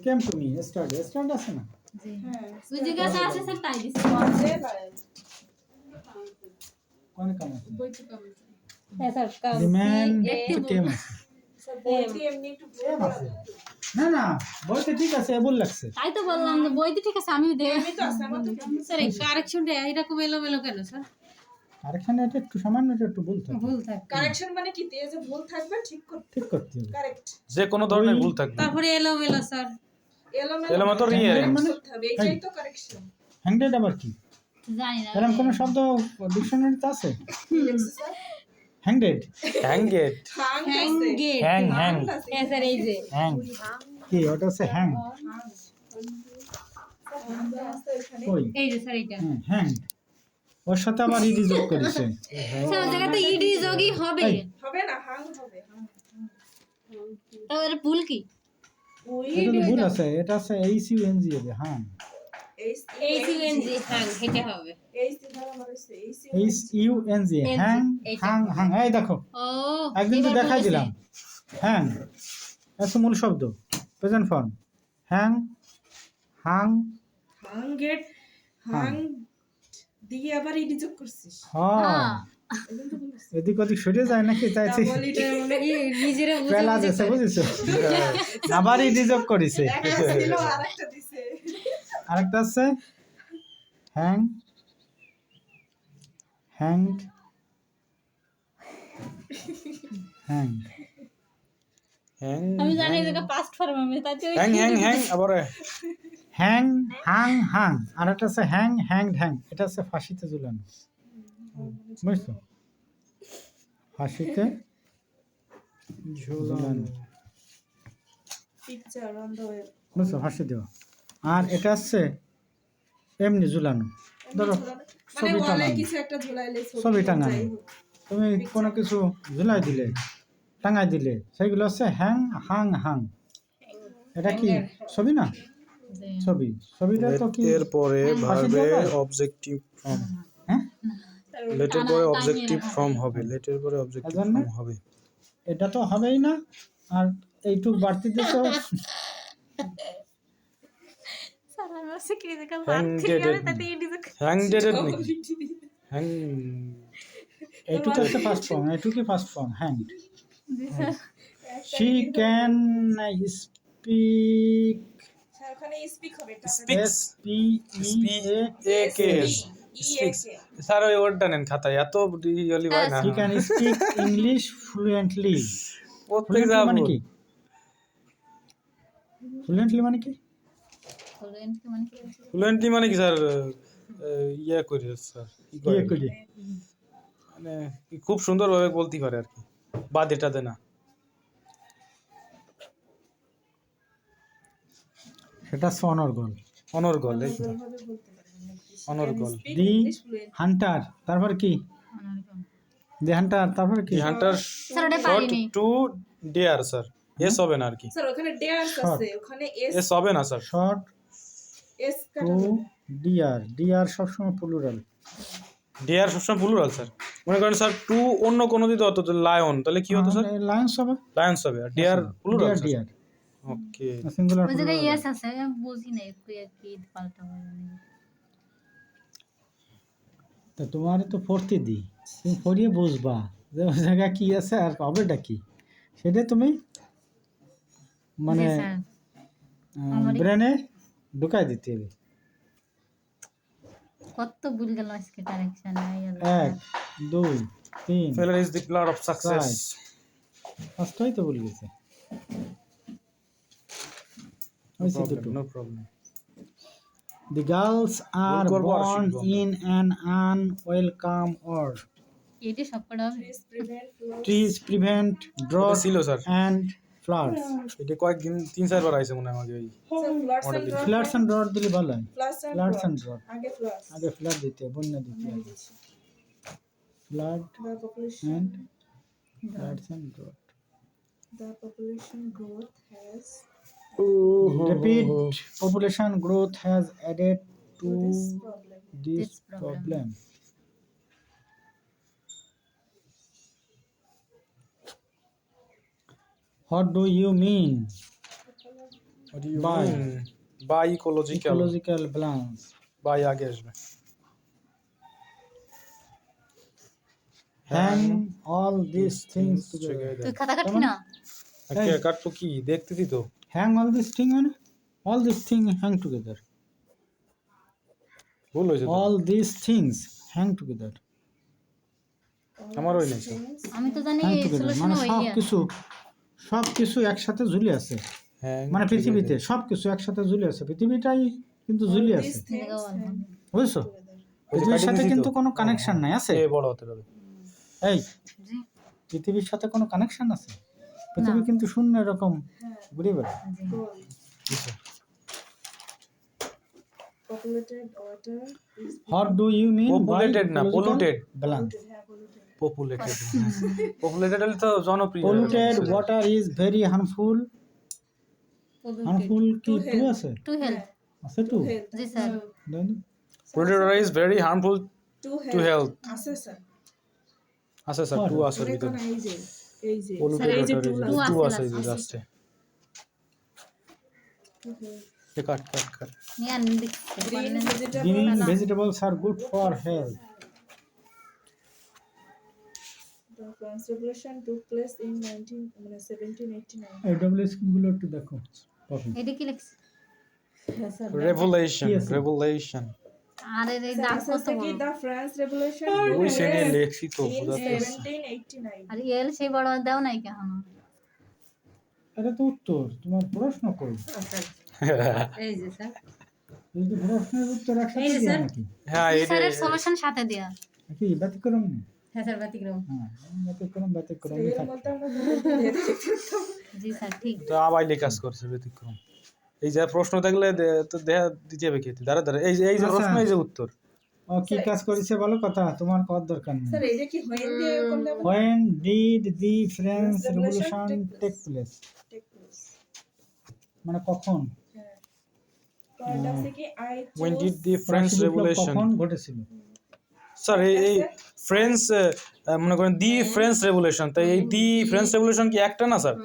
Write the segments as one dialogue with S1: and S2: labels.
S1: came to me yesterday আছে না
S2: জি ওই জিজ্ঞাসা আছে স্যার তাই দিছি
S1: কোন কাম আছে
S2: বইতে কাম
S3: হ্যাঁ স্যার কাম
S1: the man
S2: একটু
S1: came আছে
S4: বইতে এমনি একটু
S1: came আছে না বলতে ঠিক আছে এবল লাগছে
S2: তাই তো বললাম যে বইতে ঠিক আছে আমি
S4: এমনি তো আছে আমার তো
S2: স্যার এই কারেকশনটা এরকম এলোমেলো কেন স্যার
S1: কারেকশন এটা একটু সামান্য একটু ভুল থাকে
S2: ভুল থাকে
S4: কারেকশন মানে কি তে যে ভুল থাকবে ঠিক
S1: করতে হবে
S4: কারেক্ট
S5: যে কোনো ধরনের ভুল থাকবে
S2: তারপরে এলোমেলো স্যার
S4: এলোমেলো
S5: তো রিঅ্যারেঞ্জ
S1: মানে
S4: করতে হবে এইটাই তো কারেকশন
S1: হ্যান্ডেড আবার কি
S2: জানি না
S1: এরকম কোন শব্দ ডিকশনারিতে আছে হ্যান্ডেড
S5: হ্যাঙ্গেট
S2: হ্যাঙ্গেট
S5: হ্যাং
S2: হ্যাঁ স্যার এই যে
S1: হ্যাং কি ওটা হচ্ছে হ্যাং কই
S2: এই যে স্যার এটা
S1: হ্যাং ওর সাথে আবার ইডি যোগ করেছে
S2: স্যার ওই জায়গাতে ইডি যোগই হবে
S4: হবে না হাং হবে
S2: তাহলে ভুল কি
S1: এটা তো ভুল আছে এটা আছে এইচইউএনজি হবে হ্যাং
S2: এইচইউএনজি হ্যাং এটা হবে
S4: এই সিধারা মারছে এই
S1: এইচইউএনজি হ্যাং হ্যাং হ্যাং এই দেখো
S2: ও
S1: একদিন তো দেখাই দিলাম হ্যাং এত মূল শব্দ present form hang Hang
S4: হাঙ্গেট Hang দিয়ে আবার ইডি যোগ করছিস
S1: হ্যাঁ এদিক ওদিক সরে যায় নাকি চাইছি
S2: নিজেরা
S1: পেলা যাচ্ছে বুঝেছো আবার ইডি যোগ করেছে
S4: একটা ছিল আরেকটা দিছে
S1: আরেকটা আছে হ্যাং হ্যাংড হ্যাং
S5: হ্যাং
S2: আমি জানি এটা পাস্ট ফর্ম আমি তাতে
S5: হ্যাং হ্যাং হ্যাং আবার
S1: হ্যাং হাং হাং আর একটা আছে হ্যাং হ্যাংড হ্যাং এটা আছে ফাঁসিতে ঝুলানো বুঝছো ফাঁসিতে ঝুলানো
S4: পিকচার অন দ্য ওয়েব
S1: বুঝছো ফাঁসি দেওয়া আর এটা আছে এমনি ঝুলানো ধরো
S4: মানে
S1: ছবি
S4: ওয়ালে
S1: টাঙানো
S4: কিছু একটা ঝুলাইলে
S1: ছবি টাঙানো তুমি কোনো কিছু ঝুলাই দিলে টাঙাই দিলে সেইগুলো হচ্ছে হ্যাং হাং হাং এটা কি ছবি না ছবি ছবিটা তো কি
S5: এরপরে ভার্বে অবজেক্টিভ ফর্ম
S1: হ্যাঁ
S5: লেটের পরে অবজেক্টিভ ফর্ম হবে লেটের পরে অবজেক্টিভ
S1: এজন্য?
S5: ফর্ম হবে
S1: এটা তো হবেই না আর এইটুক বাড়তি দিছো
S2: স্যার আমার সে কি দেখা
S5: হ্যাংডেড
S2: তাতে ইডি যোগ
S5: হ্যাংডেড নাকি হ্যাং
S1: এইটুক হচ্ছে ফার্স্ট ফর্ম এইটুকই first form hand she can speak
S4: sir ওখানে স্পিক হবে
S5: Speaks.
S1: S P E A
S5: AKS speaks sir ওই ওয়ার্ডটা নেন খাতায় এত রিয়েলি ভাই না
S1: she can speak English fluently
S5: প্রত্যেক
S1: ফ্লুয়েন্টলি
S5: যাবো
S1: মানে কি ফ্লুয়েন্টলি মানে কি
S5: ফ্লুয়েন্টলি মানে কি স্যার ইয়া করি স্যার কি
S1: ইয়ে
S5: করে
S1: করি
S5: মানে কি খুব সুন্দরভাবে বলতে পারে আর কি বাদ এটা দেনা
S1: সেটা অনর্গল
S5: অনর্গল এই তো। অনর্গল
S1: দি হান্টার তারপর কি দি হান্টার তারপর কি
S5: হান্টার
S2: স্যার ওটা
S5: শর্ট
S2: পারিনি
S5: টু ডেয়ার স্যার এস হবে না আর কি
S4: স্যার ওখানে ডেয়ার্স আছে ওখানে এস
S5: এস হবে না sir
S1: short
S4: S
S1: to dear dear সবসময় প্লুরাল
S5: ডেয়ার সবসময় প্লুরাল স্যার মনে করেন স্যার টু অন্য কোনো দিতে হতো লায়ন তাহলে কি হতো স্যার
S1: লায়ন্স হবে
S5: লায়ন্স হবে আর ডেয়ার প্লুরাল
S1: ডিয়ার ডিয়ার
S5: ওকে
S1: সিঙ্গুলার
S2: ওই জায়গায় ইয়েস আছে বুঝি না কি পাল্টা
S1: তা তোমার তো পড়তে দিই তুমি পড়িয়ে বুঝবা যে ওই জায়গায় কি আছে আর হবেটা কি সেটা তুমি মানে ব্রেনে ঢুকাই দিতে হবে
S2: কত ভুল গেল আজকে কারেকশন
S1: এক দুই তিন
S5: failure is the blood of success
S1: ফার্স্টই তো ভুল গেছে হয়েছে দুটো
S5: no problem
S1: The girls are
S5: ভুল করবো আর
S1: born
S5: শিখবো আমরা।
S1: in an unwelcome world.
S2: এটি সবকটা হবে
S1: Trees prevent drought
S5: ছিল স্যার
S1: and floods.
S5: এটা কয়েকদিন 3-4 বার আইছে মনে হয় আমাকে ওই
S4: sir floods and
S1: Floods and drought দিলে ভালো হয়
S4: floods
S1: Floods
S4: and
S1: and drought.
S4: আগে ফ্লাডস
S1: আগে ফ্লাড দিতে হয়, বন্যা দিতে হয়। Flood
S4: the population
S1: and floods and drought.
S4: growth has
S1: Rapid population growth has added to
S4: this problem
S1: this
S2: This problem.
S1: problem. What do you mean?
S5: What do you
S1: By.
S5: mean? By ecological.
S1: Ecological balance.
S5: By আগে আসবে।
S1: Hang all this things together.
S2: তুই খাতা কাটবি না?
S5: কে কাটবো কি দেখতেছি তো।
S1: Hang all this thing মানে all this thing hang together.
S5: ভুল হয়েছে তো।
S1: All this things hang together.
S5: আমার ওই নাই স্যার।
S2: আমি তো জানি
S1: হ্যাং
S2: এই
S1: টুগেদার
S2: সলিউশন
S1: মানে
S2: হইয়া
S1: সব কিছু একসাথে ঝুলে আছে,
S5: হ্যাঁ
S1: মানে পৃথিবীতে সব কিছু একসাথে ঝুলে আছে, পৃথিবীটাই কিন্তু ঝুলে আছে,
S4: These things hang
S1: বুঝছো?
S4: together.
S1: পৃথিবীর সাথে কিন্তু কোনো কানেকশন নাই আছে।
S5: এ বড় হতে হবে।
S1: এই
S2: জি
S1: পৃথিবীর সাথে কোনো কানেকশন আছে? পৃথিবী কিন্তু শূন্য এরকম ঘুরে বেড়ায়।
S2: জি
S4: Gold.
S5: G sir.
S4: Populated water is
S1: What do you mean by
S5: Populated না,
S1: ecological
S5: polluted.
S1: balance?
S4: polluted.
S5: Populated. Populated হলে তো জনপ্রিয়।
S1: Polluted water is very harmful. Harmful কি
S4: To
S1: টু
S4: health.
S1: আছে?
S2: টু হেলথ
S1: আছে টু?
S4: Health.
S2: জি sir
S1: then
S5: Polluted water is very harmful
S4: To
S5: to health.
S4: আছে sir.
S5: আছে স্যার
S1: What?
S5: টু আছে
S4: মানে
S5: ভিতরে।
S4: কোন এই যে
S5: Polluted
S2: এই যে
S5: water
S2: two
S5: is
S2: আছে
S5: টু আছে এই যে
S2: last.
S5: লাস্টে।
S4: to health.
S5: এ কাট কাট কাট।
S2: নিয়ে দেখছি
S4: Green vegetable.
S1: green vegetables are good for health.
S4: The France Revolution took place in 1789.
S1: এই ডবল স্ক্রিন গুলো একটু দেখো কপি।
S2: এটা কি লিখছে?
S5: রেভুলেশন
S1: কি আছে?
S5: রেভুলেশন।
S2: আরে রে দাগ কত
S4: Sasaki,
S2: বড়
S4: the France Revolution
S5: ওই
S4: took
S5: সেনে
S4: place
S5: লেখছি তো
S4: in
S5: বুঝাতে।
S4: 1789.
S2: আর এল সেই বড় দাও নাই কেন?
S1: এটা তো উত্তর, তোমার প্রশ্ন কই?
S2: এই যে স্যার
S1: যদি প্রশ্নের উত্তর একসাথে
S2: এই যে
S1: দেয়া
S2: স্যার।
S1: নাকি?
S5: হ্যাঁ এটা
S2: স্যারের সলিউশন সাথে দেয়া
S1: কি ব্যতিক্রম নেই?
S2: হ্যাঁ স্যার ব্যতিক্রম
S1: হ্যাঁ ব্যতিক্রম
S4: এর
S1: থাকে।
S4: মধ্যে আমরা বলে দিতাম।
S2: জি স্যার ঠিক
S5: তো আবাইলে কাজ করছে ব্যতিক্রম। এই যে প্রশ্ন থাকলে তো দেখা দিতে হবে কি? দাঁড়া দাঁড়া এই যে
S1: আচ্ছা।
S5: প্রশ্ন এই যে উত্তর।
S1: ও কি কাজ করেছে বলো কথা, তোমার কত দরকার নেই।
S4: স্যার এটা কি হইন দিয়ে করলে হবে?
S1: When did the French Revolution take place?
S4: Take place.
S1: মানে কখন?
S4: হ্যাঁ। পয়েন্ট আছে কি I
S5: When
S4: chose
S5: did the French
S1: ফরাসি বিপ্লব
S5: Revolution?
S1: কখন ঘটেছিল?
S5: স্যার এই ফ্রেঞ্চ মনে করেন দি ফ্রেঞ্চ রেভলিউশন, তাই এই দি ফ্রেঞ্চ রেভলিউশন কি একটা না স্যার?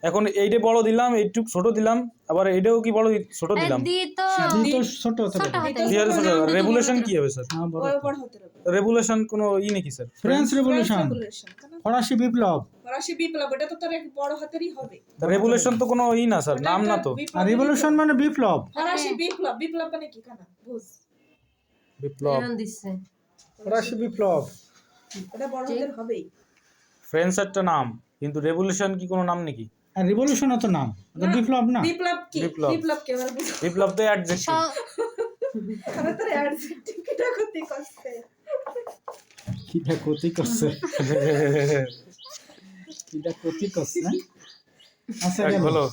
S5: এখন এইটা বড় দিলাম, এইটুক ছোট দিলাম, আবার এইটাও কি বড় ছোট দিলাম।
S2: দি তো
S1: দি তো ছোট হতে
S2: ছোট
S1: পারে।
S2: হতে
S5: দি আর ছোট রেভলিউশন কি হবে স্যার?
S1: হ্যাঁ বড়।
S4: ওর উপর হতে হবে।
S5: রেভলিউশন কোনো ই নাকি স্যার?
S1: ফ্রেঞ্চ রেভলিউশন,
S4: Revolution, কেন?
S1: ফরাসি বিপ্লব।
S4: ফরাসি বিপ্লব এটা তো তোর এক বড় হাতেরই হবে।
S5: রেভলিউশন তো কোনো ই না স্যার, নাম না তো।
S4: বিপ্লব-
S1: আর রিভলিউশন মানে বিপ্লব।
S4: ফরাসি বিপ্লব, বিপ্লব মানে কি কানা? বুঝ।
S5: বিপ্লব
S1: ফরাসি বিপ্লব।
S4: এটা বড় হাতের হবেই।
S5: ফ্রেঞ্চ একটা নাম, কিন্তু রেভলিউশন কি কোনো নাম নাকি?
S1: আর রিভলিউশন তো নাম, এটা বিপ্লব না।
S4: বিপ্লব কি?
S5: বিপ্লব।
S4: বিপ্লব কে বলে?
S5: বিপ্লব তো অ্যাডজেক্টিভ।
S4: আরে তোর অ্যাডজেক্টিভ কিটা করতে কষ্ট।
S1: কিটা ক্ষতি করছে, কিটা ক্ষতি করছে। আচ্ছা গেল।
S5: হলো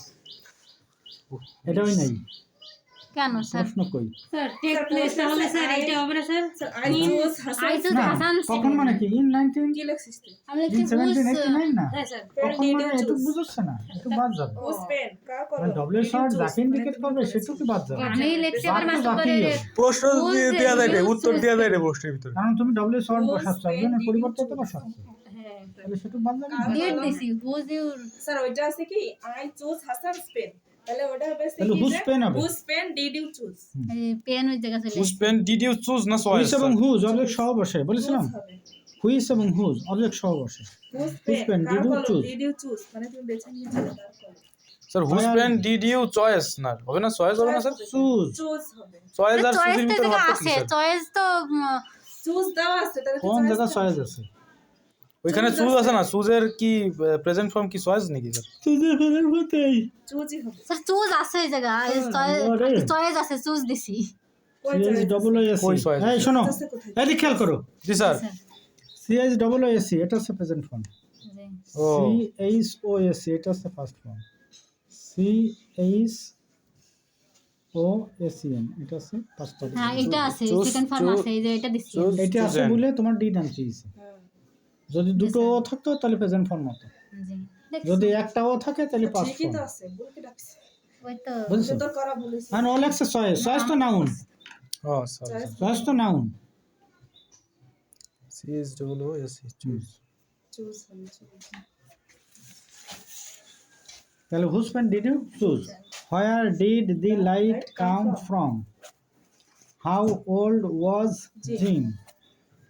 S1: এটাই নাই,
S2: কেন স্যার?
S1: প্রশ্ন কই?
S2: স্যার টেক প্লেস তাহলে স্যার এটা হবে না sir?
S4: I chose Hassan.
S2: I তো
S1: না
S2: হাসান
S1: কখন মানে কি ইন 19
S4: কি লেখছিস তুই?
S2: আমি কি
S1: 1789 না
S2: হ্যাঁ স্যার
S1: কখন মানে একটু বুঝছ না, একটু বাদ যাবে।
S4: ও স্পেন কা করো?
S1: মানে ডব্লিউ শর্ট যাকে ইন্ডিকেট করবে সেটুকু বাদ যাবে।
S2: আমি লিখতে পারি
S1: বাকি
S2: মাস্টার
S1: বাকি
S2: করে
S1: হবে।
S5: প্রশ্ন দেওয়া যায় না, উত্তর দেওয়া যায় না প্রশ্নের ভিতরে।
S1: কারণ তুমি ডব্লিউ শর্ট
S4: Who
S1: বসাচ্ছ,
S4: spent
S1: একজনের
S4: did
S1: পরিবর্তে
S4: you
S1: তো
S4: choose?
S1: বসাচ্ছ,
S2: হ্যাঁ
S1: তাহলে সেটুকু বাদ যাবে না।
S2: ডেট দিছি হুজ ইউর
S4: স্যার ওইটা আছে কি I chose Hassan Spain. তাহলে ওটা হবে
S1: তাহলে who Spain হবে?
S4: Who Spain did you choose?
S2: পেন ওই জায়গা চলে
S5: Whose pen did you choose না
S1: হুইস
S5: choice?
S1: এবং হুজ অবজেক্ট সহ বসে বলেছিলাম,
S4: Whose হবে?
S1: হুইস এবং হুজ অবজেক্ট সহ বসে।
S4: Who
S1: Spain
S4: Spain
S1: did you choose?
S4: did you choose? মানে তুমি বেছে নিয়েছিলে তারপরে।
S5: Sir whose pen did you choice না হবে না, চয়েস হবে না স্যার?
S1: চুজ
S4: Choose হবে।
S5: চয়েস আর
S2: চয়েস
S5: চুজের
S2: তো
S5: ভিতরে
S2: জায়গা
S5: পার্থক্য কি
S2: আছে
S5: স্যার?
S2: চয়েস তো
S4: Choose দাও আছে তাহলে তো
S1: কোন
S4: choice
S1: জায়গা
S4: হবে।
S1: চয়েস আছে?
S5: ওইখানে চুজ আছে না, চুজের কি প্রেজেন্ট ফর্ম কি চয়েস নাকি স্যার?
S1: চুজের ফেলের মতেই
S4: Choose ই হবে।
S2: স্যার চুজ আছে এই জায়গা
S1: ওরে।
S2: চয়েস আছে চুজ দিছি
S4: কই
S1: সিএস
S4: choice
S1: ডবল ও
S5: কই
S1: এসি।
S5: choice
S1: এই শোনো,
S4: আছে কোথায়?
S1: এই খেয়াল করো,
S5: জি sir.
S2: Sir
S1: CS double O AC এটা হচ্ছে present form,
S2: G
S5: O
S1: CH O AC এটা হচ্ছে first form, CH O ACN এটা হচ্ছে ফার্স্ট ফর্ম।
S2: হ্যাঁ এটা আছে
S5: Choose-
S2: সেকেন্ড ফর্ম
S5: choose-
S2: আছে এই যে এটা দিছি
S5: choose-
S1: এটা আছে
S5: chosen.
S1: বলে তোমার ডি নাম চেয়েছে।
S4: হ্যাঁ।
S1: যদি দুটো ও থাকতো তাহলে প্রেজেন্ট ফর্ম হতো,
S2: জি
S1: যদি একটাও থাকে তাহলে পাস্ট
S4: ঠিকই
S1: ফর্ম।
S4: তো আছে ভুল কি ডাকছে?
S2: ওই তো
S1: বুঝছো?
S4: তোর করা বলেছি।
S1: আর অল এক্সেস চয়েস, চয়েস তো নাউন,
S5: ও স্যার
S4: Choice
S1: চয়েস তো noun.
S5: CS double O S choose.
S4: choose হবে choose।
S1: তাহলে whose pen did you choose? Where did the light come from? How old was Jean?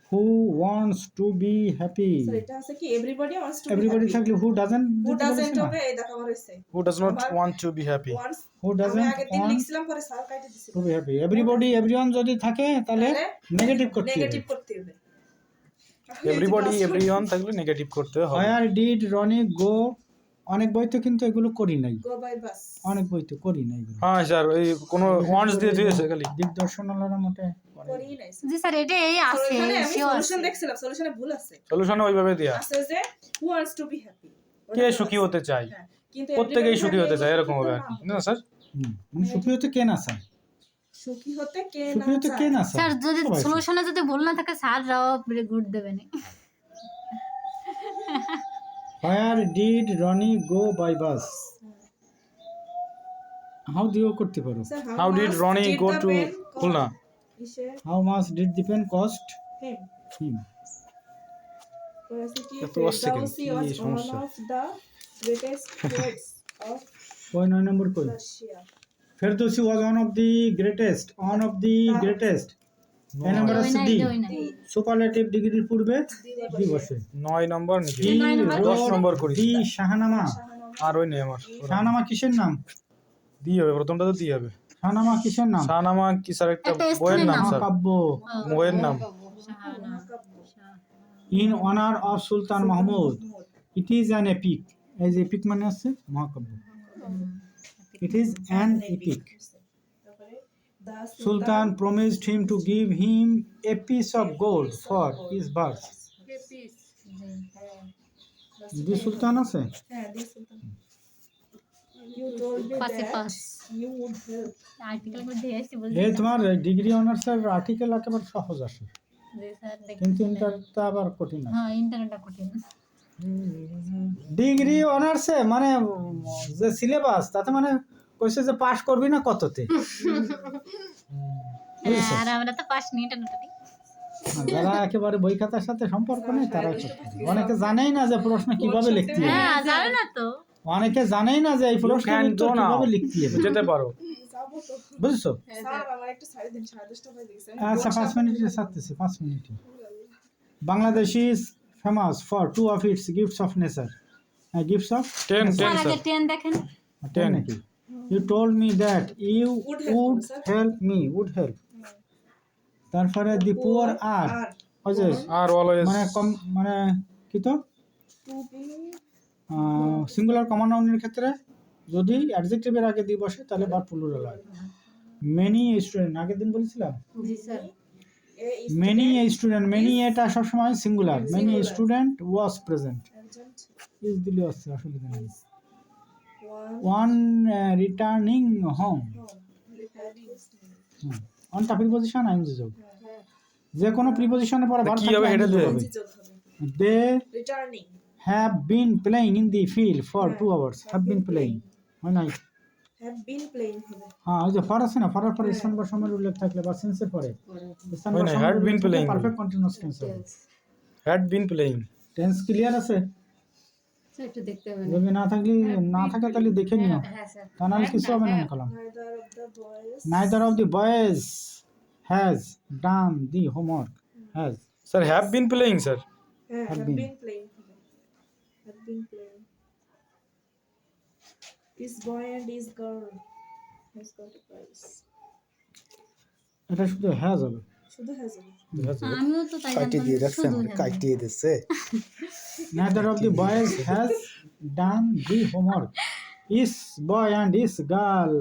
S1: Who wants to be happy?
S4: Sir এটা আছে কি everybody wants to be
S1: everybody থাকলে who doesn't?
S4: Who doesn't হবে এই দেখো আমার হইছে
S5: who does not want to be happy?
S4: Wants
S1: who
S4: আমি
S1: ডাজন্ট
S4: আগে দিন
S1: ওয়ান্ট
S4: লিখছিলাম পরে স্যার কাটে দিছিল
S1: to be happy. Everybody everyone যদি থাকে তাহলে নেগেটিভ করতে হবে।
S4: নেগেটিভ করতে হবে
S5: এভরিবডি এভরিওয়ান থাকলে নেগেটিভ করতে হবে।
S1: হোয়ার ডিড রনি গো? অনেক বইতে কিন্তু এগুলো করি নাই,
S4: গো বাই বাস
S1: অনেক বইতে করি নাই এগুলো।
S5: হ্যাঁ স্যার এই কোনো ওয়ান্টস দিয়ে দিয়েছে খালি।
S1: দিগদর্শনালার মতে
S4: করি নাই
S2: জি স্যার এটাই আছে
S4: এখানে আমি
S2: শিওর
S4: সলিউশন দেখছিলাম সলিউশনে ভুল আছে
S5: সলিউশনে ওইভাবে দেয়া,
S4: আছে যে who wants to be happy
S5: কে সুখী হতে চায়,
S4: কিন্তু
S5: প্রত্যেকেই সুখী হতে চায় এরকম হবে আর কি, না স্যার?
S1: মানে সুখী হতে কে না চায়?
S4: সুখী হতে কে
S1: সুখী হতে কে না চায়?
S2: স্যার যদি
S1: সবাই চায়।
S2: সলিউশনে যদি ভুল না থাকে স্যার রাও গুড দেবেন।
S1: Where did Rony go by bus? How দিও করতে পারো।
S5: How did Rony go to Khulna?
S4: ইসে
S1: how much did the pen cost
S4: him
S1: him?
S4: পড়াছে কি
S5: এত অস্ট্রিক
S4: ফেরদাউসি
S5: কি
S4: ওয়াজ ওয়ান
S5: সমস্যা?
S4: Of the greatest poets of
S1: কয় 9 নম্বর কই?
S4: Russia
S1: Ferdowsi was one of the greatest, one of the greatest. এই নাম্বার আছে ডি। সুপারলেটিভ ডিগ্রির পূর্বে দি বসে।
S5: 9 নম্বর নাকি?
S1: হি
S5: 10 নম্বর করি
S1: দি শাহনামা।
S5: আর ওই নেই আমার।
S1: শাহনামা কিসের নাম?
S5: দি হবে, প্রথমটা তো দি হবে।
S1: শাহনামা কিসের নাম?
S5: শাহনামা কি স্যার একটা
S2: একটা
S5: বইয়ের নাম স্যার,
S1: মহাকাব্য।
S5: বইয়ের নাম।
S1: In honour of Sultan Mahmud, it is an epic. এই যে এপিক মানে আছে মহাকাব্য, ইট ইজ অ্যান এপিক।
S4: তারপরে the
S1: sultan promised him to give him a piece of gold for his birth. The sultan আছে।
S4: হ্যাঁ the sultan you told me
S2: পাশে
S4: that
S2: pass
S4: you would help
S2: article মধ্যে এসে বলছি
S1: এই তোমার degree অনার্সের আর্টিকেল একেবারে সহজ আসে,
S2: যে স্যার
S1: কিন্তু
S2: দেখুন
S1: ইন্টারটা আবার কঠিন আছে।
S2: হ্যাঁ ইন্টারনেটটা কঠিন।
S1: ডিগ্রি অনার্সে মানে যে সিলেবাস তাতে মানে কইছে যে পাস করবি না কততে। বুঝেছো?
S2: আর আমরা তো পাস নিয়ে ইন্টারনেটটা
S1: যারা একেবারে বই খাতার সাথে সম্পর্ক নেই তারাই করতে পারে। অনেকে জানেই না যে প্রশ্ন কিভাবে লিখতে হবে,
S2: হ্যাঁ জানো না তো
S1: অনেকে জানেই না যে এই প্রশ্নের
S5: can
S1: উত্তর
S5: do now.
S1: কিভাবে লিখতে হবে।
S5: যেতে পারো।
S4: যাবো তো
S1: বুঝছো?
S4: স্যার আমার একটা 10:30 10:30 বাজে গেছে
S1: আচ্ছা 5 মিনিটে ছাড়তেছি, 5 মিনিটে। Bangladesh is famous for two of its gifts of nature. Gifts of
S5: 10
S2: sir
S5: 10
S2: আগে
S5: স্যার।
S2: 10 দেখেন
S1: 10 নাকি? You told me that you would help me, would help. তারপরে দি পুয়ার আর ওই যে
S5: আর অলওয়েজ
S1: মানে কম মানে কি তো
S4: টু বি
S1: সিঙ্গুলার কমন নাউনের ক্ষেত্রে যদি অ্যাডজেক্টিভের আগে দিয়ে বসে তাহলে বা প্লুরাল হয়। মেনি স্টুডেন্ট আগের দিন বলেছিলাম,
S2: জি স্যার
S1: মেনি স্টুডেন্ট, মেনি এটা সবসময় singular. Many student was present, is দিলে আসছে অসুবিধা নেই। ওয়ান রিটার্নিং হোম, অনটা প্রিপজিশন আইনজি যোগ, যে কোনো প্রিপজিশনের পরে ভার্ব
S5: কি হবে
S1: থাকলে
S5: এটা
S1: ING যোগ
S5: দিয়ে?
S1: হবে। দে
S4: returning
S1: have been playing in the field for 2 hours, have been playing হয় নাই?
S4: হ্যাভ বিন প্লেইং হবে
S1: হ্যাঁ ওই যে ফর আছে না, ফরের পরে স্থান বা সময়ের উল্লেখ থাকলে বা সেন্সের পরে স্থান
S5: হয়
S1: বা
S5: নাই,
S1: সময়ের
S5: had been
S1: উল্লেখ থাকলে
S5: playing।
S1: পারফেক্ট কন্টিনিউয়াস টেন্স হবে।
S5: Had been playing.
S1: Tense clear আছে?
S2: স্যার একটু দেখতে হবে
S1: যদি না থাকলে না থাকে তাহলে দেখে নিও,
S2: হ্যাঁ স্যার
S1: তা নাহলে কিছু হবে না column.
S4: neither of the boys
S1: Neither of the boys has done the homework. Has
S5: sir have been playing sir.
S4: have
S1: been.
S4: been playing হবে have been playing this boy and this girl has got a prize
S1: এটা শুধু has হবে।
S4: শুধু has হবে
S2: আমিও তো তাই জানতাম শুধু
S5: কাটিয়ে দিচ্ছে।
S1: Neither of the boys has done the homework. Is boy and is girl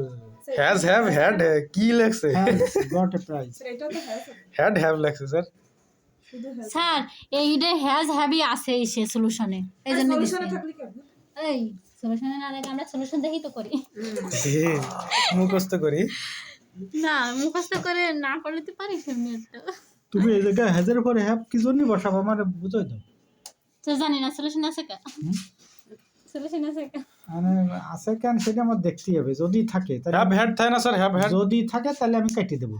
S5: has have had কি লেখছে?
S1: has got a prize.
S4: Sir এটা তো has হবে
S5: হ্যাড হ্যাভ লেখছে স্যার।
S4: শুধু has
S2: স্যার এইটা হ্যাজ হ্যাভি আছে সে সলিউশনে এই জন্য
S4: সলিউশনে থাকলে কি হবে
S2: এই সলিউশনে না দেখে আমরা সলিউশন দেখি তো করি
S5: মুখস্থ করি।
S2: না মুখস্থ করে না করলে তো পারি সেমনি একটা
S1: তুমি এই জায়গায় has এর পরে have কি জন্য বসাবো আমার বুঝাই দাও।
S2: তো জানি না সলিউশন আছে কা সলিউশন আছে কা
S1: মানে আছে কেন সেটা আমার দেখতেই হবে, যদি থাকে
S5: হ্যাভ
S1: তাহলে
S5: হ্যাড থাকে না স্যার, হ্যাভ হ্যাড।
S1: যদি থাকে তাহলে আমি কেটে দেবো,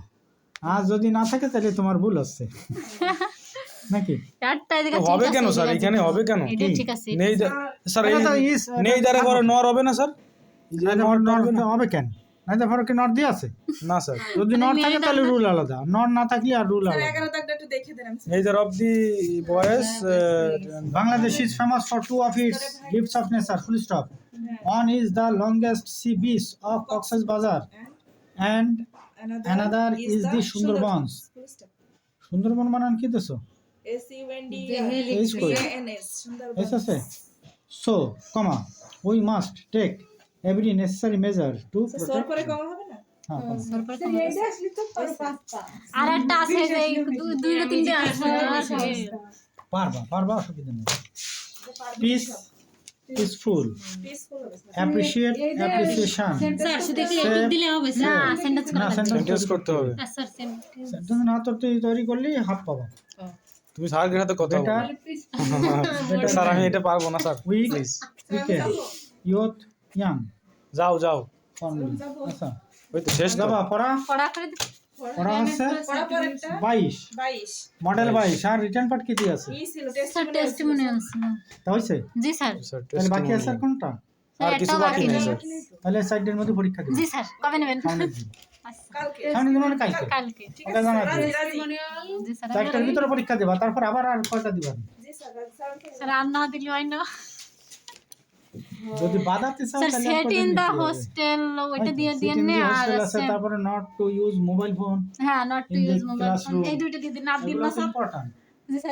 S1: আর যদি না থাকে তাহলে তোমার ভুল হচ্ছে নাকি?
S2: চারটা এদিকে
S5: তো হবে কেন স্যার, এখানে হবে কেন?
S2: এটা ঠিক আছে
S5: নেই স্যার, এই
S1: এটা তো is,
S5: নেই দ্বারা পরে নর হবে না স্যার?
S1: নাইদার ফর নট হবে কেন? নাইদার ফর কি নট দিয়ে আছে?
S5: না স্যার।
S1: যদি নট থাকে তাহলে রুল আলাদা, নট না থাকলে আর রুল আলাদা।
S4: 11 দাগটা একটু দেখে দেন আমি।
S5: নেইদার অফ দি বয়েস
S1: Bangladesh is famous for two of its gifts of nature. Full stop. One is the longest sea beach of Cox's Bazar, and another is the Sundarbans. Sundarban বানান কি দেছো?
S4: SUNDRBANS
S1: এস আছে? So, comma, we must take every necessary measure to
S4: সর
S1: protect.
S4: করে কম হবে না?
S1: হ্যাঁ, comma.
S2: আর একটা আছে যে দুইটা তিনটে আছে
S1: পারবা অসুবিধা নেই। Peace, peaceful,
S4: পিসফুল হবে স্যার।
S1: appreciate, appreciation.
S2: স্যার শুধু কি এটুক দিলে হবে না সেন্টেন্স
S1: না,
S2: করা লাগবে
S5: সেন্টেন্স করতে হবে।
S2: স্যার সেন্টেন্স
S1: sentence না তৈরি করলেই হাফ পাবা।
S5: তুমি স্যারের সাথে কথা বলো।
S1: Better,
S5: স্যার আমি এটা পারবো না sir,
S1: weak,
S5: please.
S1: wicked, youth, young.
S5: যাও যাও,
S1: Formally. আচ্ছা,
S5: ওই তো শেষ তো।
S1: যাবা পড়া
S2: পড়া করে
S1: পড়া হচ্ছে
S4: পড়া পরেরটা
S1: 22,
S4: 22
S1: মডেল 22, আর রিটার্ন পার্ট কি দিয়ে আছে?
S4: ই ছিল
S2: স্যার টেস্টিমোনিয়ালস
S1: তা হইছে?
S2: জি স্যার
S5: স্যার
S1: তাহলে বাকি আছে আর কোনটা?
S5: আর কিছু বাকি নেই স্যার।
S1: তাহলে সাইডের মধ্যে পরীক্ষা দিবে।
S2: জি স্যার কবে নেবেন
S1: সামনের দিন।
S4: কালকে।
S1: সামনের দিন মানে কালকে।
S2: কালকে
S4: ঠিক
S1: ওটা
S4: আছে
S1: জানা
S4: রাজি
S1: আছে।
S4: রাজি।
S2: জি স্যার
S1: চারটার ভিতরে পরীক্ষা দেবা, তারপর আবার আর কয়টা দিবা?
S4: জি স্যার রাজি স্যার।
S2: স্যার আর না দিলে হয় না
S1: যদি বাদাতে চাও
S2: স্যার
S1: তাহলে
S2: সেট
S1: আর
S2: ইন
S1: কয়টা
S2: দা
S1: দিতে হবে?
S2: হোস্টেল ওইটা দিয়ে
S1: Sit
S2: দিয়ে
S1: in
S2: নে
S1: the
S2: আর
S1: hostel আছে, তারপরে not to use mobile phone,
S2: হ্যাঁ not to
S1: in the
S2: use mobile
S1: classroom.
S2: এই দুইটা দিয়ে দিন আর দিন
S1: এগুলো
S2: না স্যার
S1: ইম্পর্টেন্ট।
S2: জি স্যার